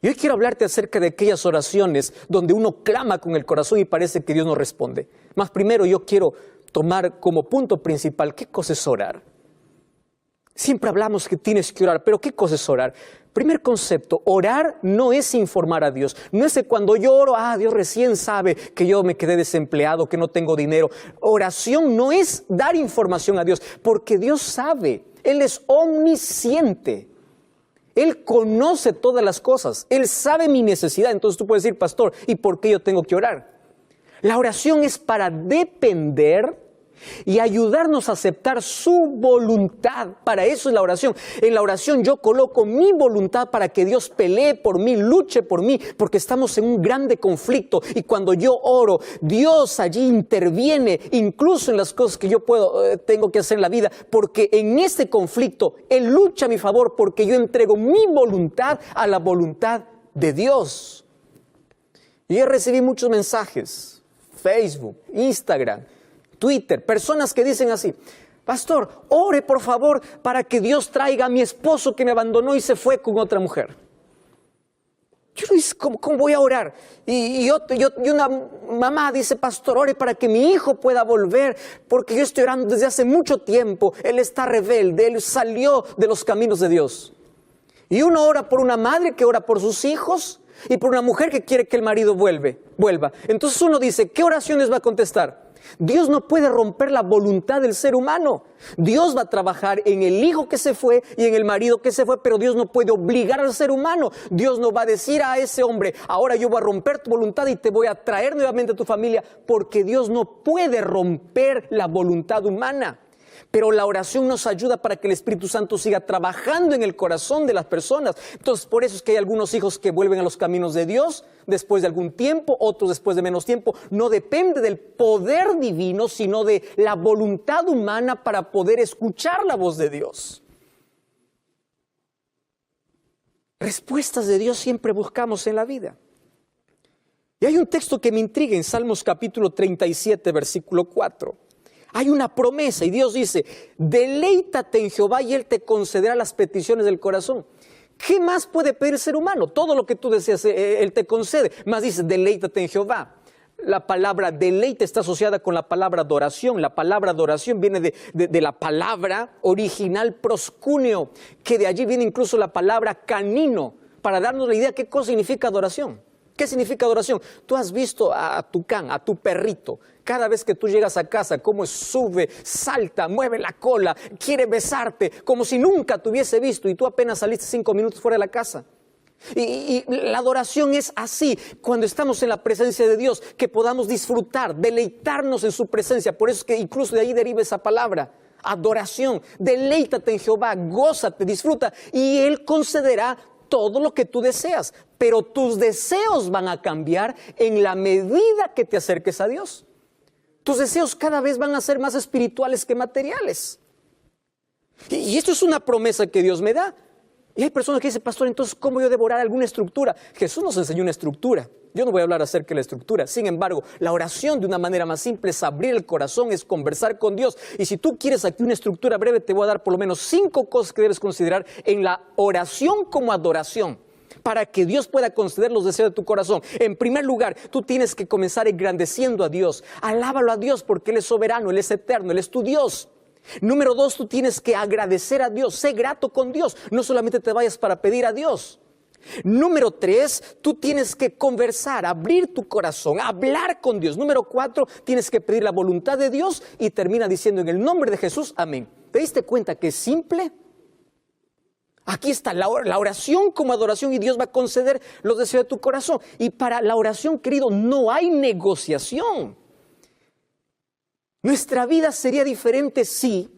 Y hoy quiero hablarte acerca de aquellas oraciones donde uno clama con el corazón y parece que Dios no responde. Más primero yo quiero tomar como punto principal, ¿qué cosa es orar? Siempre hablamos que tienes que orar, pero ¿qué cosa es orar? Primer concepto, orar no es informar a Dios. No es que cuando yo oro, Dios recién sabe que yo me quedé desempleado, que no tengo dinero. Oración no es dar información a Dios, porque Dios sabe, Él es omnisciente. Él conoce todas las cosas, Él sabe mi necesidad. Entonces tú puedes decir, pastor, ¿y por qué yo tengo que orar? La oración es para depender y ayudarnos a aceptar su voluntad. Para eso es la oración. En la oración yo coloco mi voluntad para que Dios pelee por mí, luche por mí, porque estamos en un grande conflicto. Y cuando yo oro, Dios allí interviene, incluso en las cosas que yo tengo que hacer en la vida, porque en este conflicto Él lucha a mi favor, porque yo entrego mi voluntad a la voluntad de Dios. Y yo recibí muchos mensajes, Facebook, Instagram, Twitter, personas que dicen así, pastor, ore por favor para que Dios traiga a mi esposo que me abandonó y se fue con otra mujer. Yo le dije, ¿cómo voy a orar? Y una mamá dice, pastor, ore para que mi hijo pueda volver, porque yo estoy orando desde hace mucho tiempo, él está rebelde, él salió de los caminos de Dios. Y uno ora por una madre que ora por sus hijos y por una mujer que quiere que el marido vuelva. Entonces uno dice, ¿qué oraciones va a contestar? Dios no puede romper la voluntad del ser humano. Dios va a trabajar en el hijo que se fue y en el marido que se fue, pero Dios no puede obligar al ser humano. Dios no va a decir a ese hombre, ahora yo voy a romper tu voluntad y te voy a traer nuevamente a tu familia, porque Dios no puede romper la voluntad humana. Pero la oración nos ayuda para que el Espíritu Santo siga trabajando en el corazón de las personas. Entonces, por eso es que hay algunos hijos que vuelven a los caminos de Dios después de algún tiempo, otros después de menos tiempo. No depende del poder divino, sino de la voluntad humana para poder escuchar la voz de Dios. Respuestas de Dios siempre buscamos en la vida. Y hay un texto que me intriga en Salmos capítulo 37, versículo 4. Hay una promesa y Dios dice, deleítate en Jehová y Él te concederá las peticiones del corazón. ¿Qué más puede pedir el ser humano? Todo lo que tú deseas, Él te concede. Más dice, deleítate en Jehová. La palabra deleite está asociada con la palabra adoración. La palabra adoración viene de la palabra original proscuneo, que de allí viene incluso la palabra canino, para darnos la idea de qué cosa significa adoración. ¿Qué significa adoración? Tú has visto a tu can, a tu perrito, cada vez que tú llegas a casa, cómo sube, salta, mueve la cola, quiere besarte, como si nunca te hubiese visto y tú apenas saliste 5 minutos fuera de la casa. Y la adoración es así, cuando estamos en la presencia de Dios, que podamos disfrutar, deleitarnos en su presencia. Por eso es que incluso de ahí deriva esa palabra, adoración. Deleítate en Jehová, gózate, disfruta y Él concederá todo lo que tú deseas, pero tus deseos van a cambiar en la medida que te acerques a Dios. Tus deseos cada vez van a ser más espirituales que materiales. Y esto es una promesa que Dios me da. Y hay personas que dicen, pastor, entonces, ¿cómo yo devorar alguna estructura? Jesús nos enseñó una estructura. Yo no voy a hablar acerca de la estructura. Sin embargo, la oración de una manera más simple es abrir el corazón, es conversar con Dios. Y si tú quieres aquí una estructura breve, te voy a dar por lo menos 5 cosas que debes considerar en la oración como adoración, para que Dios pueda conceder los deseos de tu corazón. En primer lugar, tú tienes que comenzar engrandeciendo a Dios. Alábalo a Dios porque Él es soberano, Él es eterno, Él es tu Dios. Número 2, tú tienes que agradecer a Dios. Sé grato con Dios. No solamente te vayas para pedir a Dios. Número 3, tú tienes que conversar, abrir tu corazón, hablar con Dios. Número 4, tienes que pedir la voluntad de Dios y termina diciendo en el nombre de Jesús, amén. ¿Te diste cuenta que es simple? Aquí está la oración como adoración y Dios va a conceder los deseos de tu corazón. Y para la oración, querido, no hay negociación. Nuestra vida sería diferente si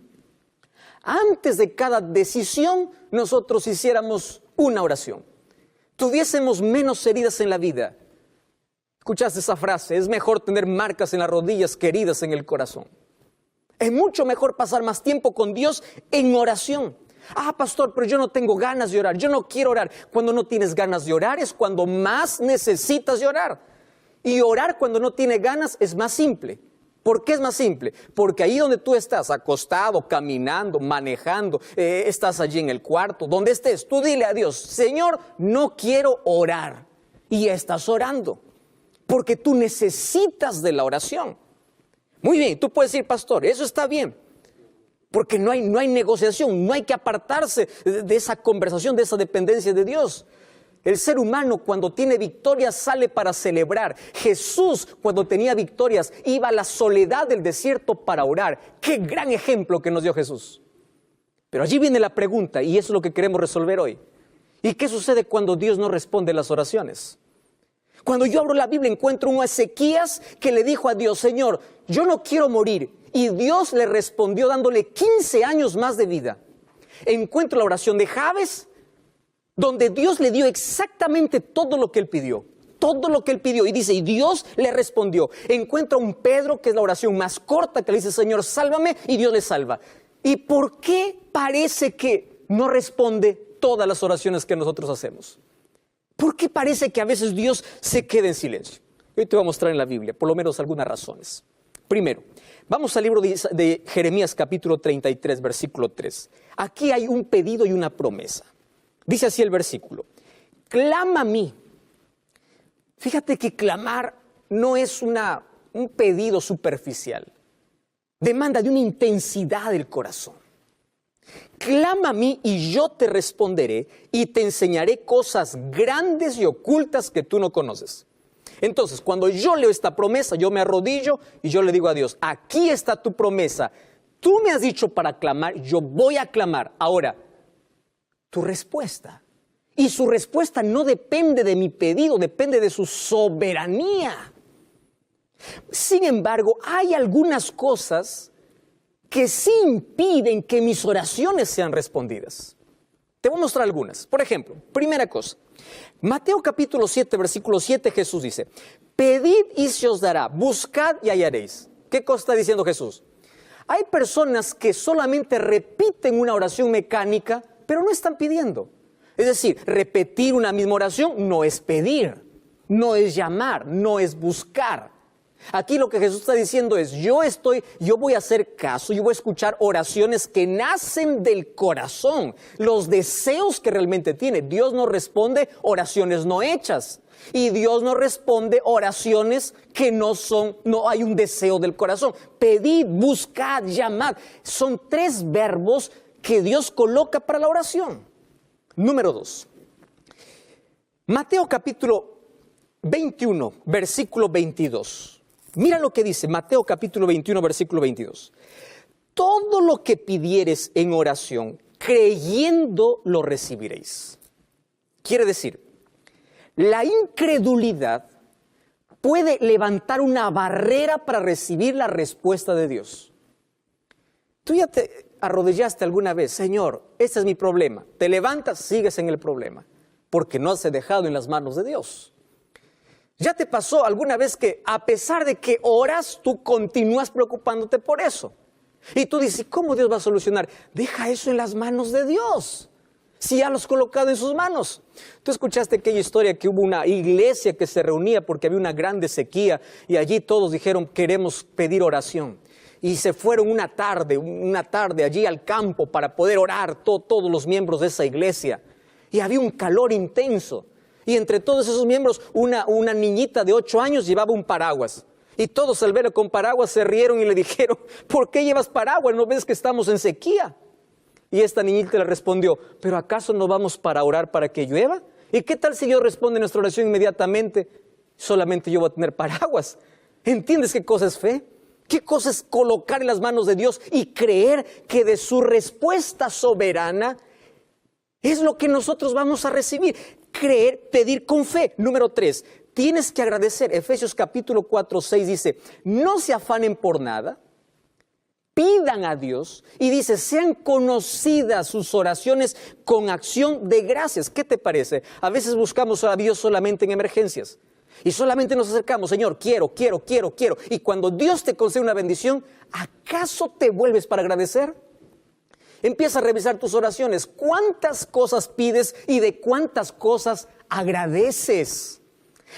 antes de cada decisión nosotros hiciéramos una oración. Tuviésemos menos heridas en la vida. ¿Escuchaste esa frase? Es mejor tener marcas en las rodillas que heridas en el corazón. Es mucho mejor pasar más tiempo con Dios en oración. Pastor, pero yo no tengo ganas de orar, yo no quiero orar. Cuando no tienes ganas de orar es cuando más necesitas de orar. Y orar cuando no tienes ganas es más simple. ¿Por qué es más simple? Porque ahí donde tú estás, acostado, caminando, manejando, estás allí en el cuarto, donde estés, tú dile a Dios, Señor, no quiero orar. Y ya estás orando, porque tú necesitas de la oración. Muy bien, tú puedes decir, pastor, eso está bien. Porque no hay negociación, no hay que apartarse de esa conversación, de esa dependencia de Dios. El ser humano cuando tiene victorias sale para celebrar. Jesús cuando tenía victorias iba a la soledad del desierto para orar. ¡Qué gran ejemplo que nos dio Jesús! Pero allí viene la pregunta y eso es lo que queremos resolver hoy. ¿Y qué sucede cuando Dios no responde las oraciones? Cuando yo abro la Biblia encuentro un Ezequías que le dijo a Dios, Señor, yo no quiero morir. Y Dios le respondió dándole 15 años más de vida. Encuentro la oración de Jabes, donde Dios le dio exactamente todo lo que él pidió. Todo lo que él pidió. Y dice, y Dios le respondió. Encuentra un Pedro, que es la oración más corta, que le dice, Señor, sálvame, y Dios le salva. ¿Y por qué parece que no responde todas las oraciones que nosotros hacemos? ¿Por qué parece que a veces Dios se queda en silencio? Hoy te voy a mostrar en la Biblia, por lo menos algunas razones. Primero, vamos al libro de Jeremías capítulo 33, versículo 3. Aquí hay un pedido y una promesa. Dice así el versículo, clama a mí. Fíjate que clamar no es un pedido superficial. Demanda de una intensidad del corazón. Clama a mí y yo te responderé y te enseñaré cosas grandes y ocultas que tú no conoces. Entonces, cuando yo leo esta promesa, yo me arrodillo y yo le digo a Dios, aquí está tu promesa. Tú me has dicho para clamar, yo voy a clamar. Ahora, tu respuesta. Y su respuesta no depende de mi pedido, depende de su soberanía. Sin embargo, hay algunas cosas que sí impiden que mis oraciones sean respondidas. Te voy a mostrar algunas. Por ejemplo, primera cosa. Mateo capítulo 7, versículo 7, Jesús dice, pedid y se os dará, buscad y hallaréis. ¿Qué cosa está diciendo Jesús? Hay personas que solamente repiten una oración mecánica, pero no están pidiendo. Es decir, repetir una misma oración no es pedir, no es llamar, no es buscar. Aquí lo que Jesús está diciendo es, yo voy a hacer caso, yo voy a escuchar oraciones que nacen del corazón, los deseos que realmente tiene. Dios no responde oraciones no hechas y Dios no responde oraciones que no hay un deseo del corazón. Pedid, buscad, llamad. Son 3 verbos que Dios coloca para la oración. Número 2. Mateo capítulo 21, versículo 22. Mira lo que dice Mateo capítulo 21, versículo 22. Todo lo que pidieres en oración, creyendo lo recibiréis. Quiere decir, la incredulidad puede levantar una barrera para recibir la respuesta de Dios. Tú ya te arrodillaste alguna vez, Señor, este es mi problema. Te levantas, sigues en el problema, porque no has dejado en las manos de Dios. ¿Ya te pasó alguna vez que a pesar de que oras, tú continúas preocupándote por eso? Y tú dices, ¿cómo Dios va a solucionar? Deja eso en las manos de Dios, si ya lo has colocado en sus manos. Tú escuchaste aquella historia que hubo una iglesia que se reunía porque había una grande sequía y allí todos dijeron, queremos pedir oración. Y se fueron una tarde allí al campo para poder orar todos los miembros de esa iglesia. Y había un calor intenso. Y entre todos esos miembros, una niñita de 8 años llevaba un paraguas. Y todos al verlo con paraguas se rieron y le dijeron, ¿por qué llevas paraguas? ¿No ves que estamos en sequía? Y esta niñita le respondió, ¿pero acaso no vamos para orar para que llueva? ¿Y qué tal si Dios responde a nuestra oración inmediatamente? Solamente yo voy a tener paraguas. ¿Entiendes qué cosa es fe? ¿Qué cosa es colocar en las manos de Dios y creer que de su respuesta soberana es lo que nosotros vamos a recibir? Creer, pedir con fe. Número 3, tienes que agradecer. Efesios capítulo 4, 6 dice, no se afanen por nada, pidan a Dios y dice, sean conocidas sus oraciones con acción de gracias. ¿Qué te parece? A veces buscamos a Dios solamente en emergencias y solamente nos acercamos, Señor, quiero. Y cuando Dios te concede una bendición, ¿acaso te vuelves para agradecer? Empieza a revisar tus oraciones. ¿Cuántas cosas pides y de cuántas cosas agradeces?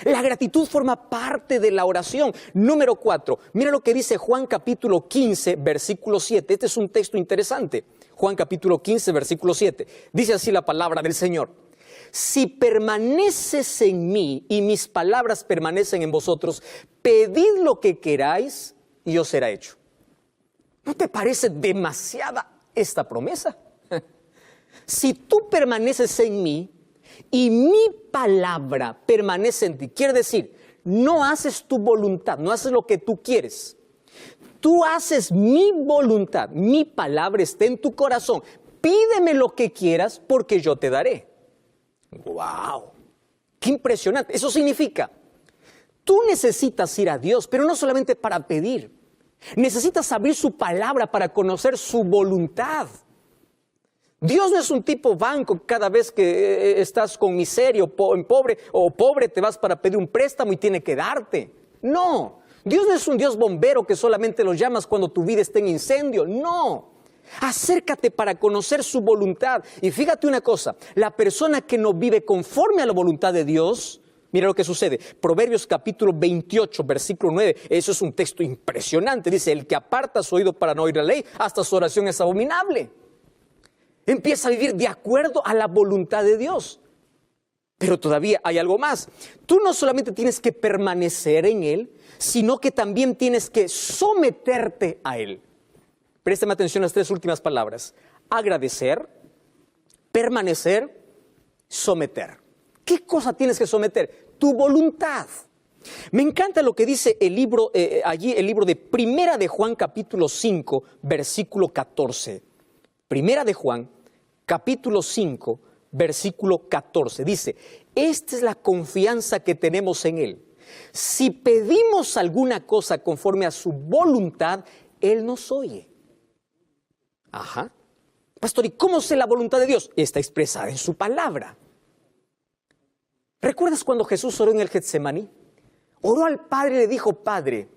La gratitud forma parte de la oración. Número 4, mira lo que dice Juan capítulo 15, versículo 7. Este es un texto interesante. Juan capítulo 15, versículo 7. Dice así la palabra del Señor. Si permaneces en mí y mis palabras permanecen en vosotros, pedid lo que queráis y os será hecho. ¿No te parece demasiada esta promesa? Si tú permaneces en mí y mi palabra permanece en ti, quiere decir, no haces tu voluntad, no haces lo que tú quieres. Tú haces mi voluntad, mi palabra está en tu corazón. Pídeme lo que quieras porque yo te daré. ¡Wow! ¡Qué impresionante! Eso significa, tú necesitas ir a Dios, pero no solamente para pedir. Necesitas abrir su palabra para conocer su voluntad. Dios no es un tipo banco, cada vez que estás con miseria o pobre te vas para pedir un préstamo y tiene que darte. No, Dios no es un Dios bombero que solamente lo llamas cuando tu vida está en incendio. No, acércate para conocer su voluntad. Y fíjate una cosa, la persona que no vive conforme a la voluntad de Dios, mira lo que sucede. Proverbios capítulo 28, versículo 9, eso es un texto impresionante. Dice, el que aparta su oído para no oír la ley, hasta su oración es abominable. Empieza a vivir de acuerdo a la voluntad de Dios. Pero todavía hay algo más. Tú no solamente tienes que permanecer en Él, sino que también tienes que someterte a Él. Préstame atención a las 3 últimas palabras. Agradecer, permanecer, someter. ¿Qué cosa tienes que someter? Tu voluntad. Me encanta lo que dice el libro, el libro de Primera de Juan capítulo 5, versículo 14. Primera de Juan, capítulo 5, versículo 14. Dice, esta es la confianza que tenemos en Él. Si pedimos alguna cosa conforme a su voluntad, Él nos oye. Ajá. Pastor, ¿y cómo sé la voluntad de Dios? Está expresada en su palabra. ¿Recuerdas cuando Jesús oró en el Getsemaní? Oró al Padre y le dijo, Padre,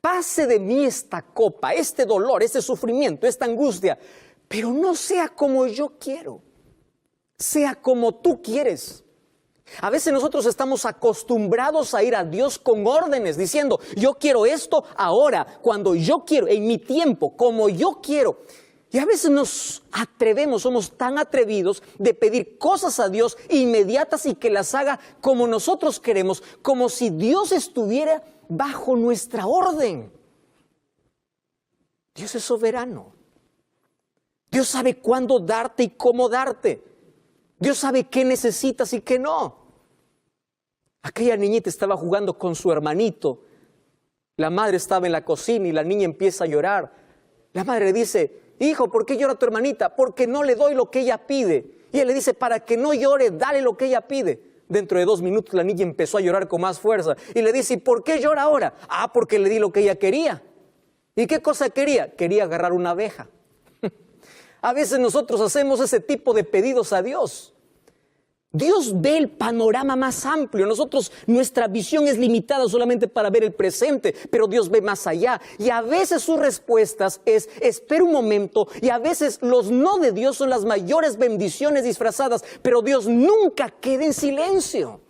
pase de mí esta copa, este dolor, este sufrimiento, esta angustia, pero no sea como yo quiero, sea como tú quieres. A veces nosotros estamos acostumbrados a ir a Dios con órdenes, diciendo, yo quiero esto ahora, cuando yo quiero, en mi tiempo, como yo quiero. Y a veces nos atrevemos, somos tan atrevidos de pedir cosas a Dios inmediatas y que las haga como nosotros queremos, como si Dios estuviera bajo nuestra orden. Dios es soberano. Dios sabe cuándo darte y cómo darte. Dios sabe qué necesitas y qué no. Aquella niñita estaba jugando con su hermanito. La madre estaba en la cocina y la niña empieza a llorar. La madre le dice, hijo, ¿por qué llora tu hermanita? Porque no le doy lo que ella pide. Y él le dice, para que no llore, dale lo que ella pide. Dentro de 2 minutos la niña empezó a llorar con más fuerza. Y le dice, ¿y por qué llora ahora? Ah, porque le di lo que ella quería. ¿Y qué cosa quería? Quería agarrar una abeja. A veces nosotros hacemos ese tipo de pedidos a Dios. Dios ve el panorama más amplio. Nuestra visión es limitada solamente para ver el presente, pero Dios ve más allá. Y a veces sus respuestas es, espera un momento, y a veces los no de Dios son las mayores bendiciones disfrazadas, pero Dios nunca queda en silencio.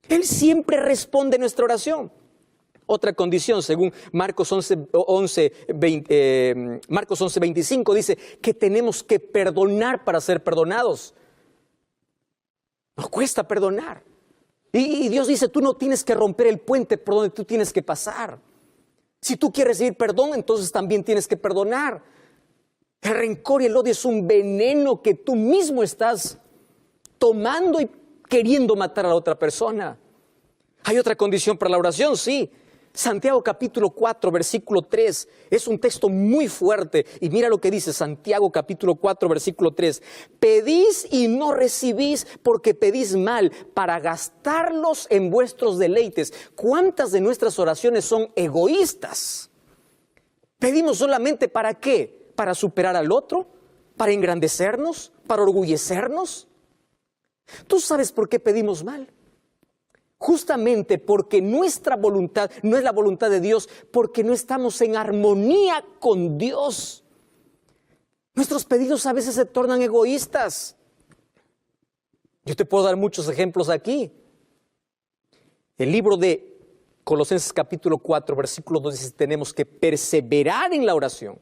Él siempre responde nuestra oración. Otra condición, según Marcos 11:25, dice que tenemos que perdonar para ser perdonados. Nos cuesta perdonar. Y Dios dice, tú no tienes que romper el puente por donde tú tienes que pasar. Si tú quieres recibir perdón, entonces también tienes que perdonar. El rencor y el odio es un veneno que tú mismo estás tomando y queriendo matar a la otra persona. Hay otra condición para la oración, sí. Santiago capítulo 4, versículo 3, es un texto muy fuerte. Y mira lo que dice Santiago capítulo 4, versículo 3. Pedís y no recibís porque pedís mal para gastarlos en vuestros deleites. ¿Cuántas de nuestras oraciones son egoístas? ¿Pedimos solamente para qué? ¿Para superar al otro? ¿Para engrandecernos? ¿Para orgullecernos? ¿Tú sabes por qué pedimos mal? Justamente porque nuestra voluntad no es la voluntad de Dios, porque no estamos en armonía con Dios. Nuestros pedidos a veces se tornan egoístas. Yo te puedo dar muchos ejemplos aquí. El libro de Colosenses capítulo 4, versículo 2 dice, tenemos que perseverar en la oración.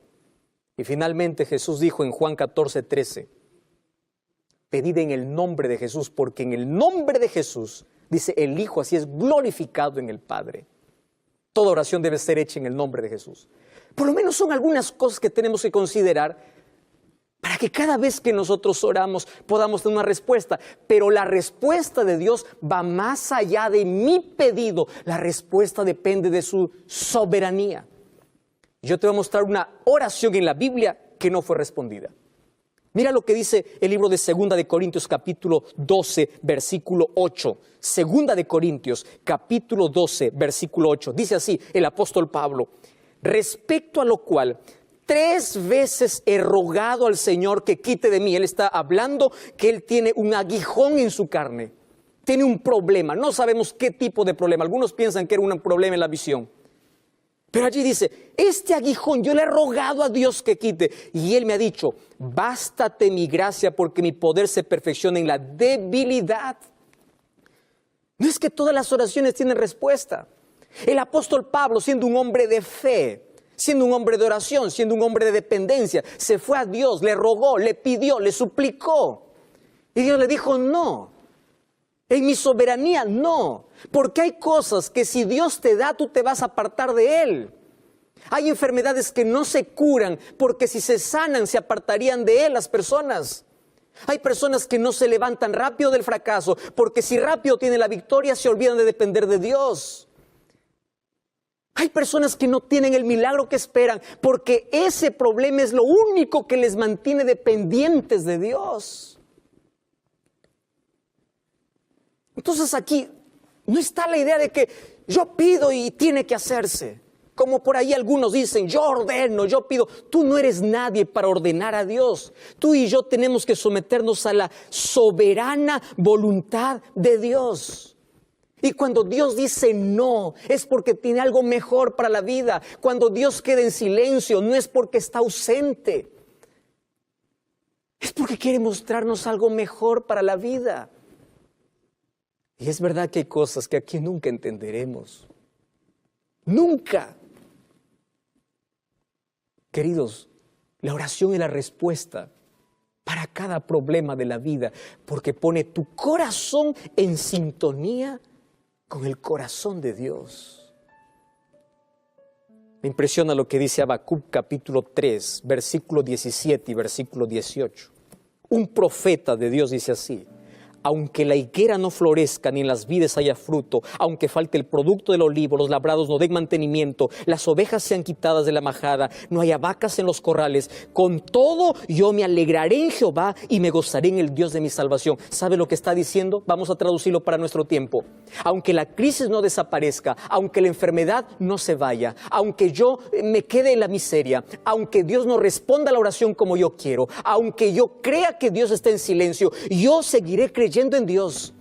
Y finalmente Jesús dijo en Juan 14, 13, pedid en el nombre de Jesús, porque en el nombre de Jesús, dice el Hijo, así es glorificado en el Padre. Toda oración debe ser hecha en el nombre de Jesús. Por lo menos son algunas cosas que tenemos que considerar para que cada vez que nosotros oramos podamos tener una respuesta. Pero la respuesta de Dios va más allá de mi pedido. La respuesta depende de su soberanía. Yo te voy a mostrar una oración en la Biblia que no fue respondida. Mira lo que dice el libro de 2 de Corintios capítulo 12, versículo 8. 2 de Corintios capítulo 12, versículo 8. Dice así el apóstol Pablo, respecto a lo cual 3 veces he rogado al Señor que quite de mí. Él está hablando que él tiene un aguijón en su carne. Tiene un problema. No sabemos qué tipo de problema. Algunos piensan que era un problema en la visión. Pero allí dice, este aguijón yo le he rogado a Dios que quite. Y Él me ha dicho, bástate mi gracia porque mi poder se perfecciona en la debilidad. No es que todas las oraciones tienen respuesta. El apóstol Pablo, siendo un hombre de fe, siendo un hombre de oración, siendo un hombre de dependencia, se fue a Dios, le rogó, le pidió, le suplicó. Y Dios le dijo, no. En mi soberanía, no. Porque hay cosas que si Dios te da, tú te vas a apartar de Él. Hay enfermedades que no se curan porque si se sanan, se apartarían de Él las personas. Hay personas que no se levantan rápido del fracaso porque si rápido tienen la victoria, se olvidan de depender de Dios. Hay personas que no tienen el milagro que esperan porque ese problema es lo único que les mantiene dependientes de Dios. Entonces aquí no está la idea de que yo pido y tiene que hacerse. Como por ahí algunos dicen, yo ordeno, yo pido. Tú no eres nadie para ordenar a Dios. Tú y yo tenemos que someternos a la soberana voluntad de Dios. Y cuando Dios dice no, es porque tiene algo mejor para la vida. Cuando Dios queda en silencio, no es porque está ausente. Es porque quiere mostrarnos algo mejor para la vida. Y es verdad que hay cosas que aquí nunca entenderemos. Nunca. Queridos, la oración es la respuesta para cada problema de la vida, porque pone tu corazón en sintonía con el corazón de Dios. Me impresiona lo que dice Habacuc capítulo 3, versículo 17 y versículo 18. Un profeta de Dios dice así, aunque la higuera no florezca ni en las vides haya fruto, aunque falte el producto del olivo, los labrados no den mantenimiento, las ovejas sean quitadas de la majada, no haya vacas en los corrales, con todo yo me alegraré en Jehová y me gozaré en el Dios de mi salvación. ¿Sabe lo que está diciendo? Vamos a traducirlo para nuestro tiempo. Aunque la crisis no desaparezca, aunque la enfermedad no se vaya, aunque yo me quede en la miseria, aunque Dios no responda a la oración como yo quiero, aunque yo crea que Dios está en silencio, yo seguiré creyendo en Dios.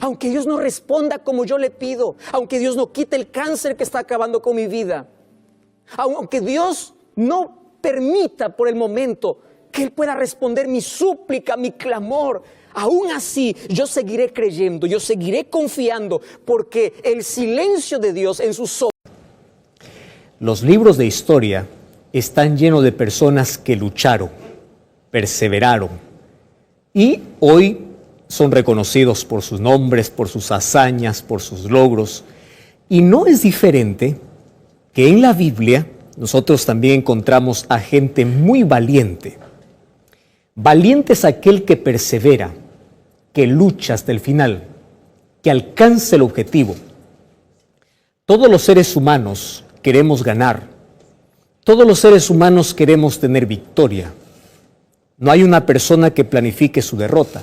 Aunque Dios no responda como yo le pido, aunque Dios no quite el cáncer que está acabando con mi vida, aunque Dios no permita por el momento que Él pueda responder mi súplica, mi clamor, aún así yo seguiré creyendo, yo seguiré confiando, porque el silencio de Dios en sus ojos. Los libros de historia están llenos de personas que lucharon, perseveraron y hoy son reconocidos por sus nombres, por sus hazañas, por sus logros. Y no es diferente que en la Biblia nosotros también encontramos a gente muy valiente. Valiente es aquel que persevera, que lucha hasta el final, que alcanza el objetivo. Todos los seres humanos queremos ganar. Todos los seres humanos queremos tener victoria. No hay una persona que planifique su derrota.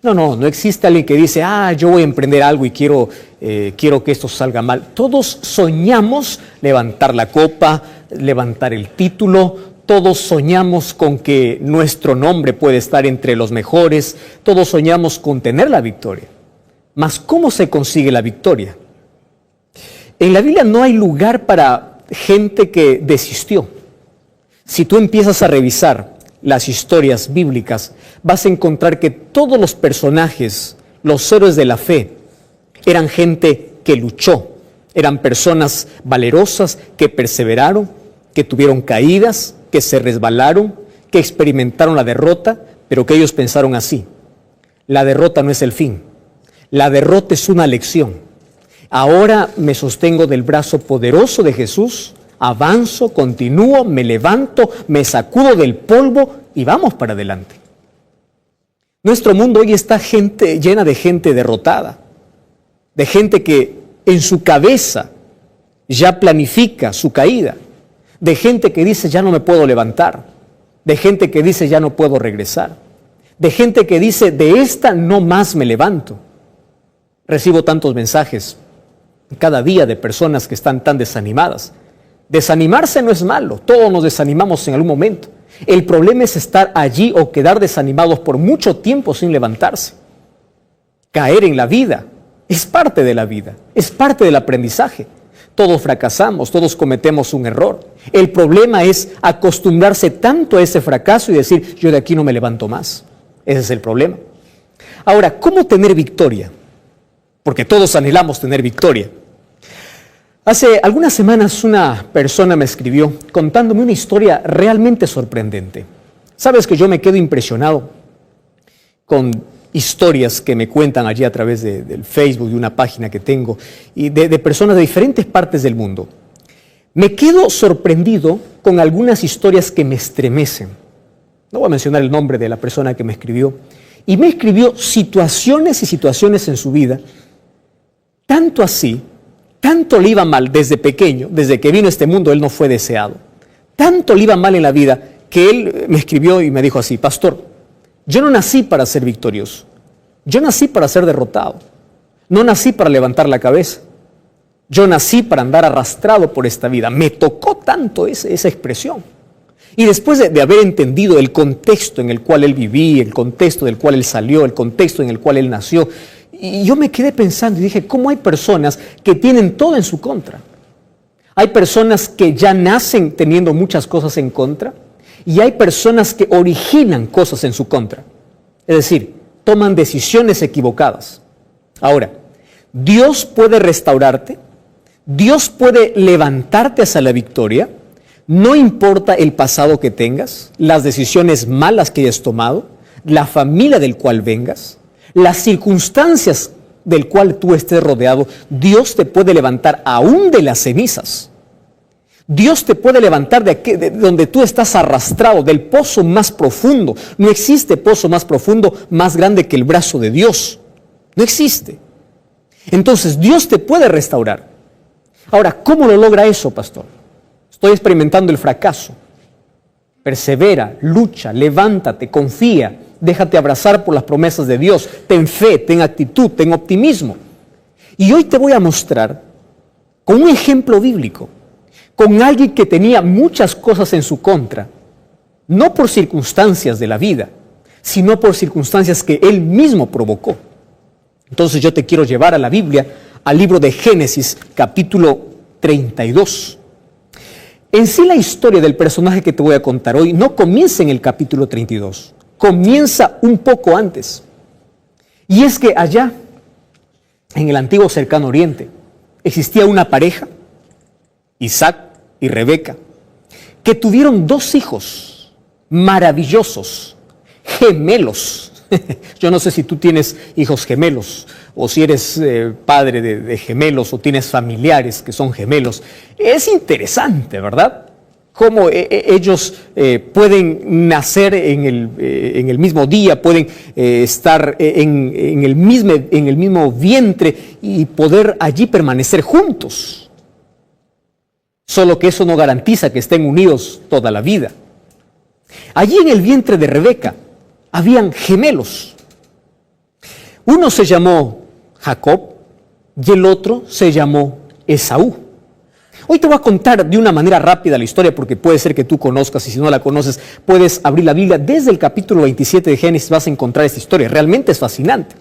No existe alguien que dice, yo voy a emprender algo y quiero que esto salga mal. Todos soñamos levantar la copa, levantar el título, todos soñamos con que nuestro nombre puede estar entre los mejores, todos soñamos con tener la victoria. Mas, ¿cómo se consigue la victoria? En la Biblia no hay lugar para gente que desistió. Si tú empiezas a revisar las historias bíblicas, vas a encontrar que todos los personajes, los héroes de la fe, eran gente que luchó. Eran personas valerosas que perseveraron, que tuvieron caídas, que se resbalaron, que experimentaron la derrota, pero que ellos pensaron así: la derrota no es el fin, la derrota es una lección. Ahora me sostengo del brazo poderoso de Jesús, avanzo, continúo, me levanto, me sacudo del polvo y vamos para adelante. Nuestro mundo hoy está llena de gente derrotada, de gente que en su cabeza ya planifica su caída, de gente que dice ya no me puedo levantar, de gente que dice ya no puedo regresar, de gente que dice de esta no más me levanto. Recibo tantos mensajes cada día de personas que están tan desanimadas. Desanimarse no es malo, todos nos desanimamos en algún momento. El problema es estar allí o quedar desanimados por mucho tiempo sin levantarse. Caer en la vida es parte de la vida, es parte del aprendizaje. Todos fracasamos, todos cometemos un error. El problema es acostumbrarse tanto a ese fracaso y decir, yo de aquí no me levanto más. Ese es el problema. Ahora, ¿cómo tener victoria? Porque todos anhelamos tener victoria. Hace algunas semanas una persona me escribió contándome una historia realmente sorprendente. Sabes que yo me quedo impresionado con historias que me cuentan allí a través del Facebook, de una página que tengo, y de personas de diferentes partes del mundo. Me quedo sorprendido con algunas historias que me estremecen. No voy a mencionar el nombre de la persona que me escribió. Y me escribió situaciones y situaciones en su vida, tanto así, tanto le iba mal desde pequeño, desde que vino a este mundo, él no fue deseado. Tanto le iba mal en la vida que él me escribió y me dijo así: pastor, yo no nací para ser victorioso, yo nací para ser derrotado, no nací para levantar la cabeza, yo nací para andar arrastrado por esta vida. Me tocó tanto esa expresión. Y después de haber entendido el contexto en el cual él vivía, el contexto del cual él salió, el contexto en el cual él nació, y yo me quedé pensando y dije, ¿cómo hay personas que tienen todo en su contra? Hay personas que ya nacen teniendo muchas cosas en contra y hay personas que originan cosas en su contra. Es decir, toman decisiones equivocadas. Ahora, Dios puede restaurarte, Dios puede levantarte hacia la victoria, no importa el pasado que tengas, las decisiones malas que hayas tomado, la familia del cual vengas, las circunstancias del cual tú estés rodeado. Dios te puede levantar aún de las cenizas. Dios te puede levantar de donde tú estás arrastrado, del pozo más profundo. No existe pozo más profundo, más grande que el brazo de Dios. No existe. Entonces, Dios te puede restaurar. Ahora, ¿cómo lo logra eso, pastor? Estoy experimentando el fracaso. Persevera, lucha, levántate, confía. Déjate abrazar por las promesas de Dios. Ten fe, ten actitud, ten optimismo. Y hoy te voy a mostrar con un ejemplo bíblico, con alguien que tenía muchas cosas en su contra, no por circunstancias de la vida, sino por circunstancias que él mismo provocó. Entonces yo te quiero llevar a la Biblia, al libro de Génesis, capítulo 32. En sí la historia del personaje que te voy a contar hoy no comienza en el capítulo 32. Comienza un poco antes. Y es que allá, en el antiguo cercano oriente, existía una pareja, Isaac y Rebeca, que tuvieron 2 hijos maravillosos, gemelos. Yo no sé si tú tienes hijos gemelos, o si eres padre de gemelos, o tienes familiares que son gemelos. Es interesante, ¿verdad? Cómo ellos pueden nacer en el mismo día, pueden estar en el mismo vientre y poder allí permanecer juntos. Solo que eso no garantiza que estén unidos toda la vida. Allí en el vientre de Rebeca habían gemelos. Uno se llamó Jacob y el otro se llamó Esaú. Hoy te voy a contar de una manera rápida la historia porque puede ser que tú conozcas, y si no la conoces puedes abrir la Biblia. Desde el capítulo 27 de Génesis vas a encontrar esta historia, realmente es fascinante.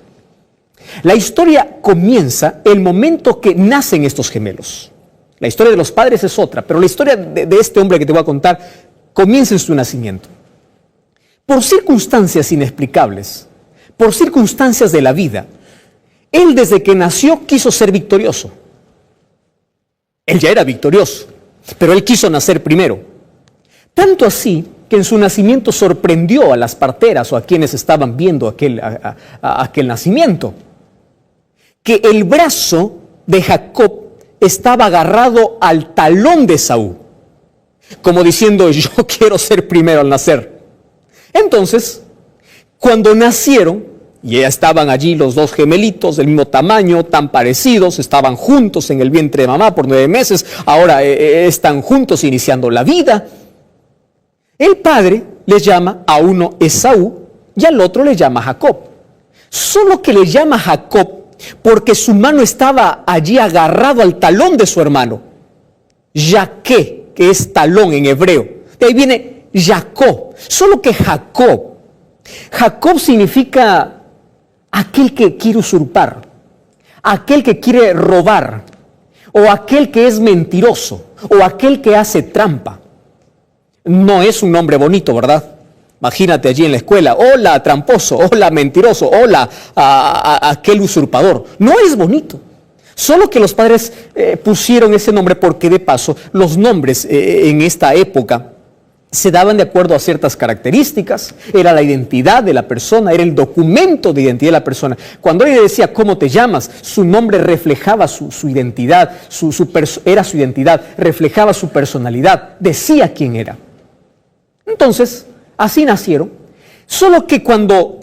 La historia comienza el momento que nacen estos gemelos. La historia de los padres es otra, pero la historia de este hombre que te voy a contar comienza en su nacimiento. Por circunstancias inexplicables, por circunstancias de la vida, Él desde que nació quiso ser victorioso. Él ya era victorioso, pero él quiso nacer primero. Tanto así que en su nacimiento sorprendió a las parteras o a quienes estaban viendo aquel nacimiento, que el brazo de Jacob estaba agarrado al talón de Esaú, como diciendo, yo quiero ser primero al nacer. Entonces, cuando nacieron, y ya estaban allí los dos gemelitos del mismo tamaño, tan parecidos, estaban juntos en el vientre de mamá por 9 meses, ahora están juntos iniciando la vida. El padre les llama a uno Esaú y al otro le llama Jacob. Solo que le llama Jacob porque su mano estaba allí agarrado al talón de su hermano. Yaqué, que es talón en hebreo. De ahí viene Jacob. Solo que Jacob significa aquel que quiere usurpar, aquel que quiere robar, o aquel que es mentiroso, o aquel que hace trampa. No es un nombre bonito, ¿verdad? Imagínate allí en la escuela, hola tramposo, hola mentiroso, hola aquel usurpador. No es bonito. Solo que los padres pusieron ese nombre porque de paso los nombres en esta época se daban de acuerdo a ciertas características, era la identidad de la persona, era el documento de identidad de la persona. Cuando él le decía ¿cómo te llamas?, su nombre reflejaba su identidad, era su identidad, reflejaba su personalidad, decía quién era. Entonces, así nacieron, solo que cuando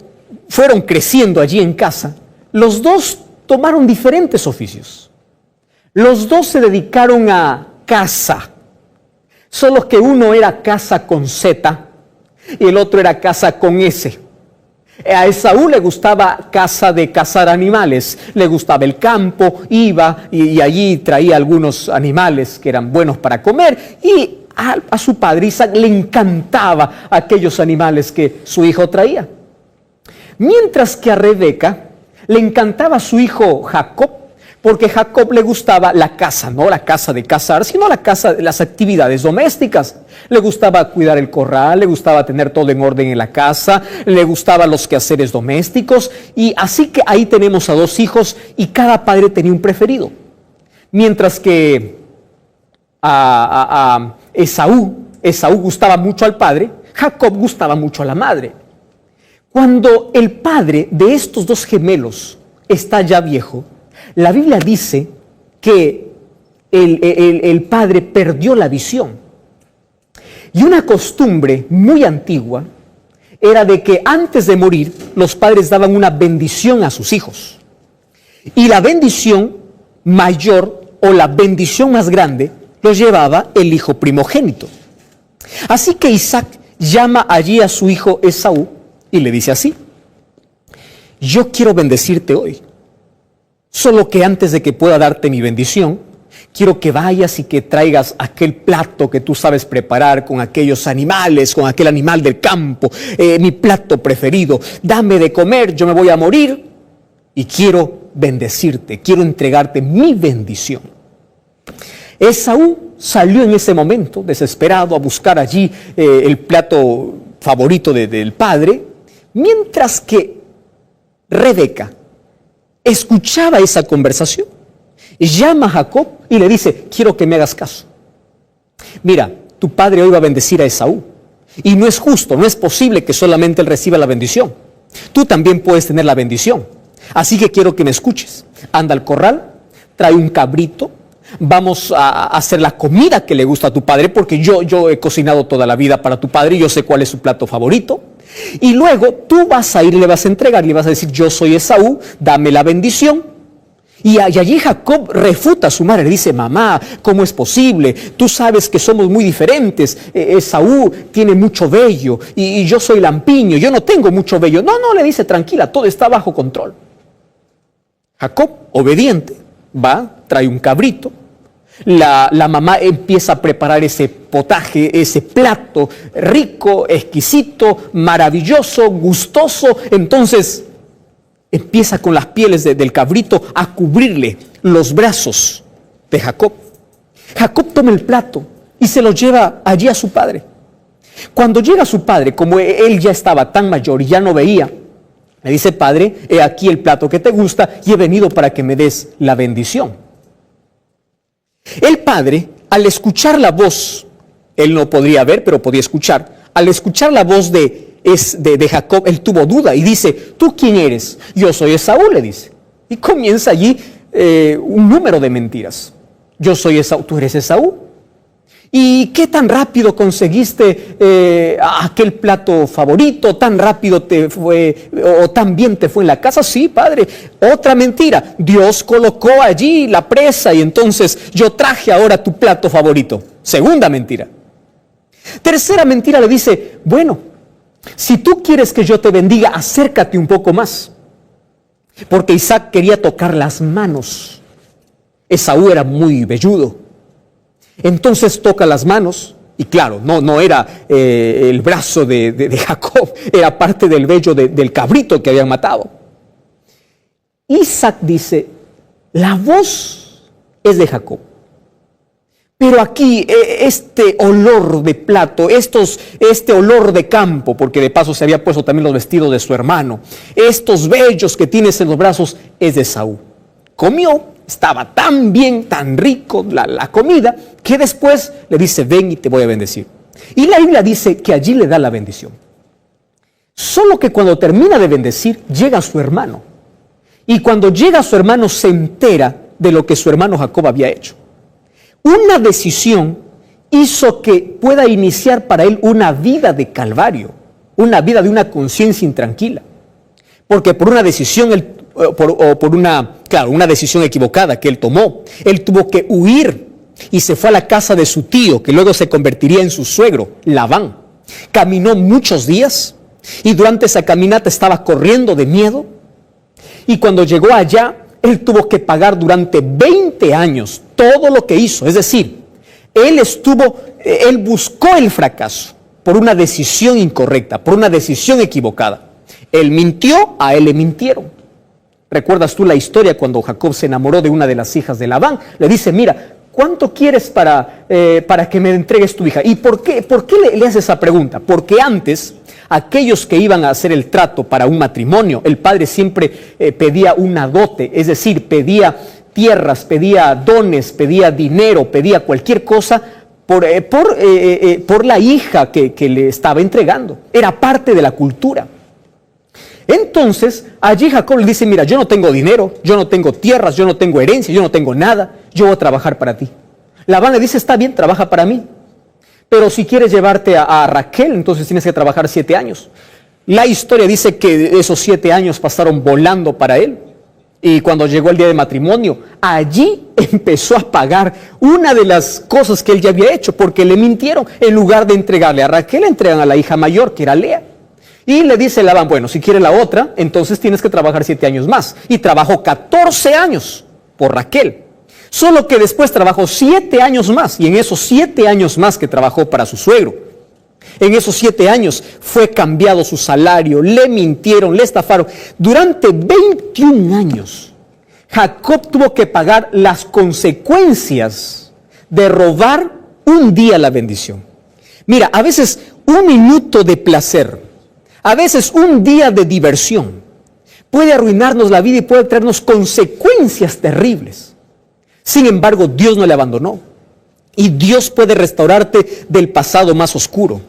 fueron creciendo allí en casa, los dos tomaron diferentes oficios. Los dos se dedicaron a caza. Solo que uno era caza con Z y el otro era caza con S. A Esaú le gustaba caza de cazar animales, le gustaba el campo, iba y allí traía algunos animales que eran buenos para comer, y a su padre Isaac le encantaba aquellos animales que su hijo traía. Mientras que a Rebeca le encantaba su hijo Jacob, porque a Jacob le gustaba la caza, no la caza de cazar, sino la caza de las actividades domésticas. Le gustaba cuidar el corral, le gustaba tener todo en orden en la casa, le gustaban los quehaceres domésticos, y así que ahí tenemos a dos hijos y cada padre tenía un preferido. Mientras que a Esaú gustaba mucho al padre, Jacob gustaba mucho a la madre. Cuando el padre de estos dos gemelos está ya viejo, la Biblia dice que el padre perdió la visión. Y una costumbre muy antigua era de que antes de morir los padres daban una bendición a sus hijos. Y la bendición mayor o la bendición más grande lo llevaba el hijo primogénito. Así que Isaac llama allí a su hijo Esaú y le dice así: yo quiero bendecirte hoy. Solo que antes de que pueda darte mi bendición, quiero que vayas y que traigas aquel plato que tú sabes preparar con aquellos animales, con aquel animal del campo, mi plato preferido. Dame de comer, yo me voy a morir y quiero bendecirte, quiero entregarte mi bendición. Esaú salió en ese momento, desesperado, a buscar allí el plato favorito del padre, mientras que Rebeca escuchaba esa conversación. Llama a Jacob y le dice: quiero que me hagas caso. Mira, tu padre hoy va a bendecir a Esaú. Y no es justo, no es posible que solamente él reciba la bendición. Tú también puedes tener la bendición. Así que quiero que me escuches. Anda al corral, trae un cabrito. Vamos a hacer la comida que le gusta a tu padre, porque yo he cocinado toda la vida para tu padre y yo sé cuál es su plato favorito. Y luego tú vas a ir y le vas a entregar, le vas a decir: yo soy Esaú, dame la bendición. Y allí Jacob refuta a su madre, le dice: mamá, ¿cómo es posible? Tú sabes que somos muy diferentes. Esaú tiene mucho vello y yo soy lampiño, yo no tengo mucho vello. No, le dice: tranquila, todo está bajo control. Jacob, obediente, va, trae un cabrito. La mamá empieza a preparar ese potaje, ese plato rico, exquisito, maravilloso, gustoso. Entonces empieza con las pieles del cabrito a cubrirle los brazos de Jacob. Jacob toma el plato y se lo lleva allí a su padre. Cuando llega su padre, como él ya estaba tan mayor y ya no veía, Le dice: Padre, he aquí el plato que te gusta y he venido para que me des la bendición. El padre, al escuchar la voz, él no podría ver, pero podía escuchar. Al escuchar la voz de Jacob, él tuvo duda y dice: ¿tú quién eres? Yo soy Esaú, le dice. Y comienza allí un número de mentiras. Yo soy Esaú, ¿tú eres Esaú? ¿Y qué tan rápido conseguiste aquel plato favorito? ¿Tan rápido te fue o tan bien te fue en la casa? Sí, padre. Otra mentira. Dios colocó allí la presa y entonces yo traje ahora tu plato favorito. Segunda mentira. Tercera mentira, le dice: bueno, si tú quieres que yo te bendiga, acércate un poco más. Porque Isaac quería tocar las manos. Esaú era muy velludo. Entonces toca las manos, y claro, no era el brazo de Jacob, era parte del vello del cabrito que habían matado. Isaac dice: la voz es de Jacob, pero aquí este olor de plato, este olor de campo, porque de paso se había puesto también los vestidos de su hermano, estos vellos que tienes en los brazos, es de Esaú. Comió. Estaba tan bien, tan rico la comida, que después le dice: ven y te voy a bendecir. Y la Biblia dice que allí le da la bendición. Solo que cuando termina de bendecir, llega su hermano. Y cuando llega su hermano, se entera de lo que su hermano Jacob había hecho. Una decisión hizo que pueda iniciar para él una vida de calvario, una vida de una conciencia intranquila. Porque por una decisión una decisión equivocada que él tomó, él tuvo que huir y se fue a la casa de su tío, que luego se convertiría en su suegro, Labán. Caminó muchos días y durante esa caminata estaba corriendo de miedo, y cuando llegó allá, él tuvo que pagar durante 20 años todo lo que hizo. Es decir, él buscó el fracaso por una decisión incorrecta, por una decisión equivocada. Él mintió, a él le mintieron. ¿Recuerdas tú la historia cuando Jacob se enamoró de una de las hijas de Labán? Le dice: mira, ¿cuánto quieres para que me entregues tu hija? ¿Y por qué le hace esa pregunta? Porque antes, aquellos que iban a hacer el trato para un matrimonio, el padre siempre pedía una dote, es decir, pedía tierras, pedía dones, pedía dinero, pedía cualquier cosa por la hija que le estaba entregando. Era parte de la cultura. Entonces, allí Jacob le dice: mira, yo no tengo dinero, yo no tengo tierras, yo no tengo herencia, yo no tengo nada, yo voy a trabajar para ti. Labán le dice: está bien, trabaja para mí, pero si quieres llevarte a Raquel, entonces tienes que trabajar 7 años. La historia dice que esos 7 años pasaron volando para él, y cuando llegó el día de matrimonio, allí empezó a pagar una de las cosas que él ya había hecho, porque le mintieron. En lugar de entregarle a Raquel, le entregan a la hija mayor, que era Lea. Y le dice Labán: bueno, si quieres la otra, entonces tienes que trabajar 7 años más. Y trabajó 14 años por Raquel. Solo que después trabajó 7 años más. Y en esos 7 años más que trabajó para su suegro, en esos 7 años fue cambiado su salario, le mintieron, le estafaron. Durante 21 años, Jacob tuvo que pagar las consecuencias de robar un día la bendición. Mira, a veces un minuto de placer, a veces un día de diversión puede arruinarnos la vida y puede traernos consecuencias terribles. Sin embargo, Dios no le abandonó. Y Dios puede restaurarte del pasado más oscuro.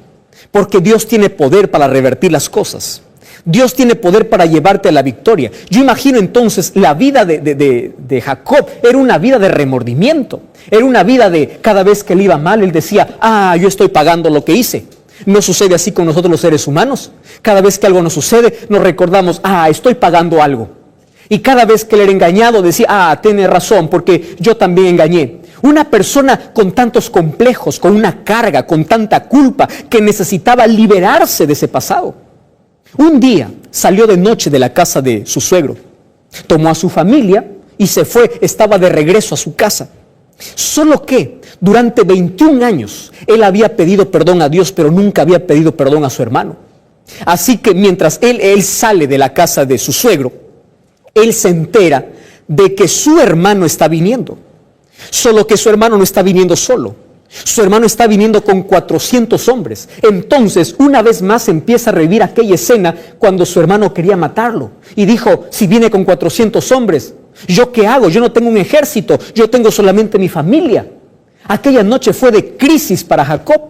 Porque Dios tiene poder para revertir las cosas. Dios tiene poder para llevarte a la victoria. Yo imagino entonces la vida de Jacob era una vida de remordimiento. Era una vida de cada vez que le iba mal, él decía: yo estoy pagando lo que hice. ¿No sucede así con nosotros los seres humanos? Cada vez que algo nos sucede, nos recordamos: estoy pagando algo. Y cada vez que le era engañado, decía: tiene razón, porque yo también engañé. Una persona con tantos complejos, con una carga, con tanta culpa, que necesitaba liberarse de ese pasado. Un día salió de noche de la casa de su suegro, tomó a su familia y se fue, estaba de regreso a su casa. Solo que durante 21 años él había pedido perdón a Dios, pero nunca había pedido perdón a su hermano. Así que mientras él sale de la casa de su suegro, él se entera de que su hermano está viniendo. Solo que su hermano no está viniendo solo. Su hermano está viniendo con 400 hombres. Entonces, una vez más empieza a revivir aquella escena cuando su hermano quería matarlo. Y dijo, si viene con 400 hombres, ¿yo qué hago? Yo no tengo un ejército, yo tengo solamente mi familia. Aquella noche fue de crisis para Jacob.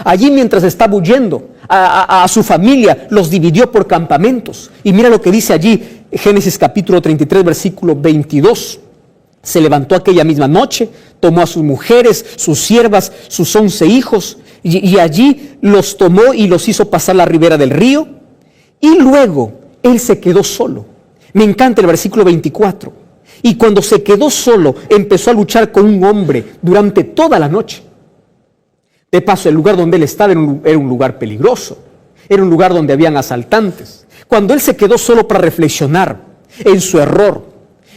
Allí mientras estaba huyendo a su familia, los dividió por campamentos. Y mira lo que dice allí, Génesis capítulo 33, versículo 22. Se levantó aquella misma noche, tomó a sus mujeres, sus siervas, sus 11 hijos, y allí los tomó y los hizo pasar la ribera del río. Y luego él se quedó solo. Me encanta el versículo 24. Y cuando se quedó solo, empezó a luchar con un hombre durante toda la noche. De paso, el lugar donde él estaba era un lugar peligroso. Era un lugar donde habían asaltantes. Cuando él se quedó solo para reflexionar en su error,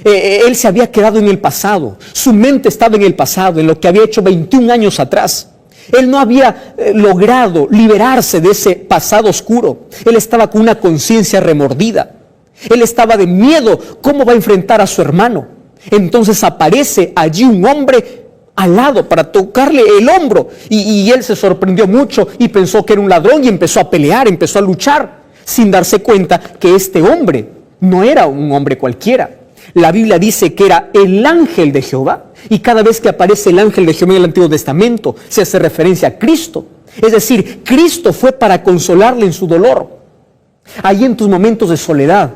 él se había quedado en el pasado. Su mente estaba en el pasado, en lo que había hecho 21 años atrás. Él no había logrado liberarse de ese pasado oscuro. Él estaba con una conciencia remordida. Él estaba de miedo. ¿Cómo va a enfrentar a su hermano? Entonces aparece allí un hombre al lado para tocarle el hombro. Y él se sorprendió mucho y pensó que era un ladrón y empezó a pelear, empezó a luchar, sin darse cuenta que este hombre no era un hombre cualquiera. La Biblia dice que era el ángel de Jehová, y cada vez que aparece el ángel de Jehová en el Antiguo Testamento se hace referencia a Cristo. Es decir, Cristo fue para consolarle en su dolor. Ahí en tus momentos de soledad,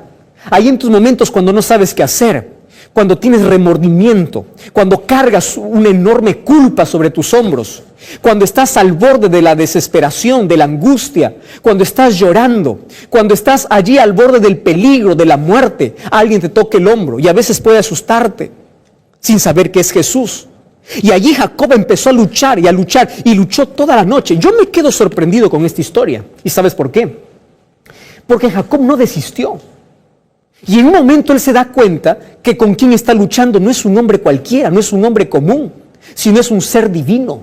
ahí en tus momentos cuando no sabes qué hacer, cuando tienes remordimiento, cuando cargas una enorme culpa sobre tus hombros, cuando estás al borde de la desesperación, de la angustia, cuando estás llorando, cuando estás allí al borde del peligro, de la muerte, alguien te toca el hombro y a veces puede asustarte sin saber que es Jesús. Y allí Jacob empezó a luchar y luchó toda la noche. Yo me quedo sorprendido con esta historia. ¿Y sabes por qué? Porque Jacob no desistió. Y en un momento él se da cuenta que con quien está luchando no es un hombre cualquiera, no es un hombre común, sino es un ser divino,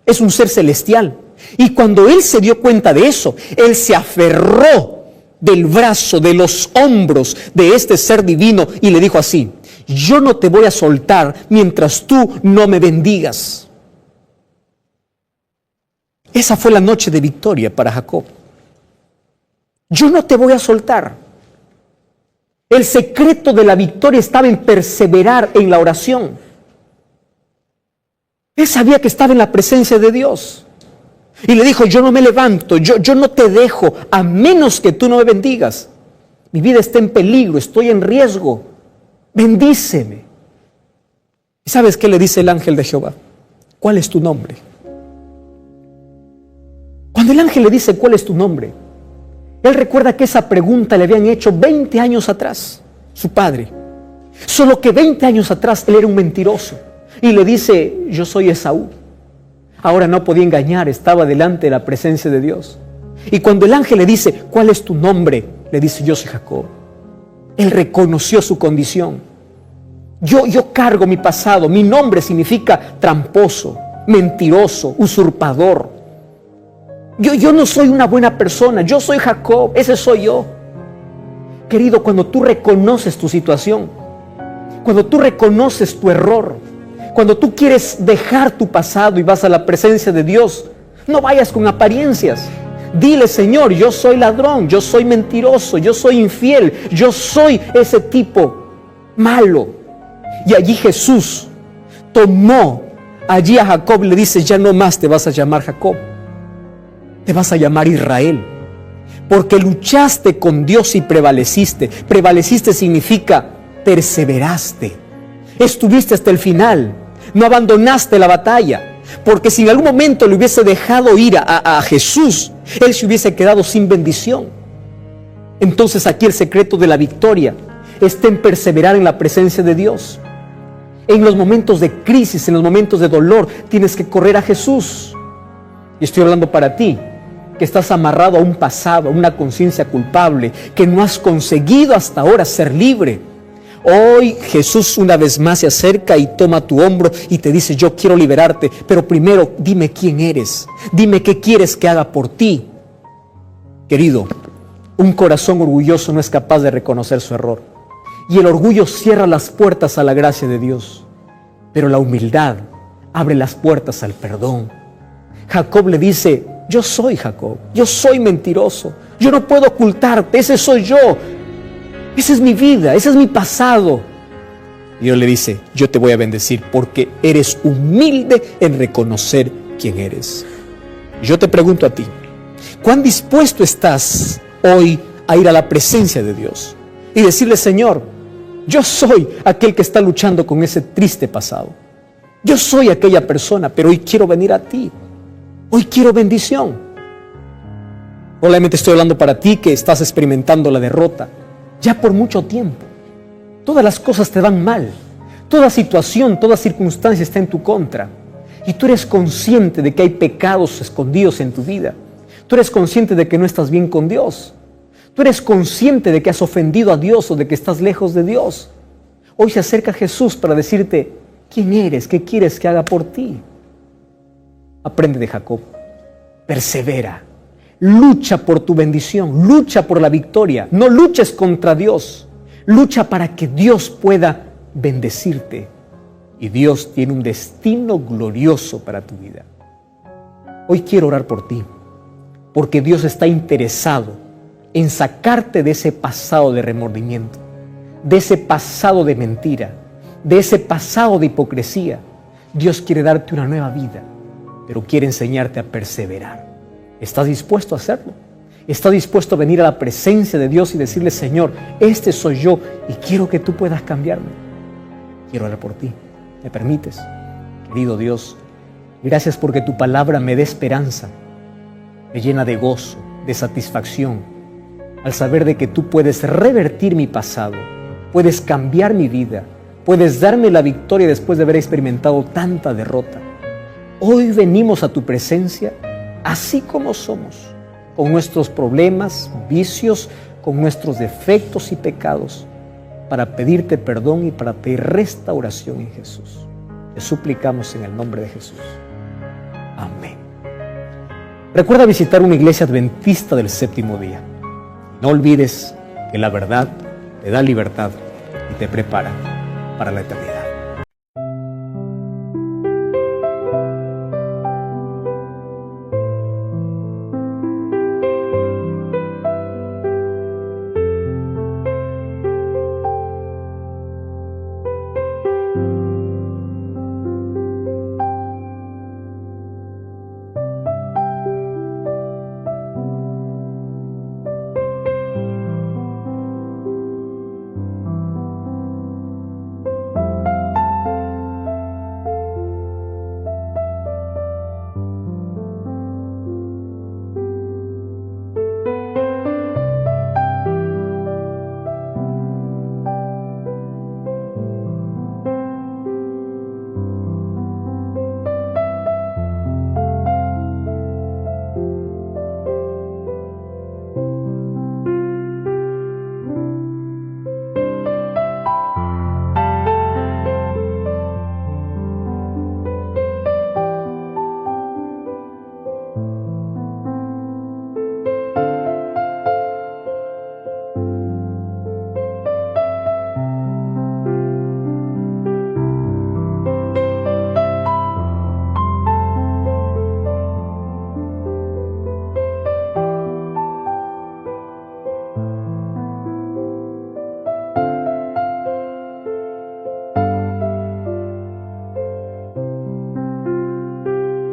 es un ser celestial. Y cuando él se dio cuenta de eso, él se aferró del brazo, de los hombros de este ser divino y le dijo así: yo no te voy a soltar mientras tú no me bendigas. Esa fue la noche de victoria para Jacob. Yo no te voy a soltar. El secreto de la victoria estaba en perseverar en la oración. Él sabía que estaba en la presencia de Dios. Y le dijo: yo no me levanto, yo no te dejo a menos que tú no me bendigas. Mi vida está en peligro, estoy en riesgo. Bendíceme. ¿Y sabes qué le dice el ángel de Jehová? ¿Cuál es tu nombre? Cuando el ángel le dice ¿cuál es tu nombre?, él recuerda que esa pregunta le habían hecho 20 años atrás su padre. Solo que 20 años atrás él era un mentiroso. Y le dice: yo soy Esaú. Ahora no podía engañar, estaba delante de la presencia de Dios. Y cuando el ángel le dice ¿cuál es tu nombre?, le dice: yo soy Jacob. Él reconoció su condición. Yo cargo mi pasado. Mi nombre significa tramposo, mentiroso, usurpador. Yo no soy una buena persona, yo soy Jacob, ese soy yo. Querido, cuando tú reconoces tu situación, cuando tú reconoces tu error, cuando tú quieres dejar tu pasado y vas a la presencia de Dios, no vayas con apariencias. Dile: Señor, yo soy ladrón, yo soy mentiroso, yo soy infiel, yo soy ese tipo malo. Y allí Jesús tomó allí a Jacob y le dice: ya no más te vas a llamar Jacob, te vas a llamar Israel, porque luchaste con Dios y prevaleciste. Prevaleciste significa perseveraste, estuviste hasta el final, no abandonaste la batalla, porque si en algún momento le hubiese dejado ir a Jesús, él se hubiese quedado sin bendición. Entonces aquí el secreto de la victoria está en perseverar en la presencia de Dios. En los momentos de crisis, en los momentos de dolor, tienes que correr a Jesús. Y estoy hablando para ti, que estás amarrado a un pasado, a una conciencia culpable, que no has conseguido hasta ahora ser libre. Hoy Jesús una vez más se acerca y toma tu hombro y te dice: yo quiero liberarte, pero primero dime quién eres, dime qué quieres que haga por ti. Querido, un corazón orgulloso no es capaz de reconocer su error, y el orgullo cierra las puertas a la gracia de Dios, pero la humildad abre las puertas al perdón. Jacob le dice, yo soy Jacob, yo soy mentiroso, yo no puedo ocultarte, ese soy yo, esa es mi vida, ese es mi pasado. Y Dios le dice, yo te voy a bendecir porque eres humilde en reconocer quién eres. Yo te pregunto a ti, ¿cuán dispuesto estás hoy a ir a la presencia de Dios y decirle, Señor, yo soy aquel que está luchando con ese triste pasado? Yo soy aquella persona, pero hoy quiero venir a ti. Hoy quiero bendición. Probablemente estoy hablando para ti que estás experimentando la derrota ya por mucho tiempo. Todas las cosas te van mal. Toda situación, toda circunstancia está en tu contra. Y tú eres consciente de que hay pecados escondidos en tu vida. Tú eres consciente de que no estás bien con Dios. Tú eres consciente de que has ofendido a Dios o de que estás lejos de Dios. Hoy se acerca Jesús para decirte, ¿quién eres? ¿Qué quieres que haga por ti? Aprende de Jacob. Persevera. Lucha por tu bendición. Lucha por la victoria. No luches contra Dios. Lucha para que Dios pueda bendecirte. Y Dios tiene un destino glorioso para tu vida. Hoy quiero orar por ti, porque Dios está interesado en sacarte de ese pasado de remordimiento, de ese pasado de mentira, de ese pasado de hipocresía. Dios quiere darte una nueva vida, pero quiere enseñarte a perseverar. ¿Estás dispuesto a hacerlo? ¿Estás dispuesto a venir a la presencia de Dios y decirle, Señor, este soy yo y quiero que tú puedas cambiarme? Quiero orar por ti. ¿Me permites? Querido Dios, gracias porque tu palabra me da esperanza, me llena de gozo, de satisfacción, al saber de que tú puedes revertir mi pasado, puedes cambiar mi vida, puedes darme la victoria después de haber experimentado tanta derrota. Hoy venimos a tu presencia así como somos, con nuestros problemas, vicios, con nuestros defectos y pecados, para pedirte perdón y para pedir restauración en Jesús. Te suplicamos en el nombre de Jesús. Amén. Recuerda visitar una iglesia adventista del séptimo día. No olvides que la verdad te da libertad y te prepara para la eternidad.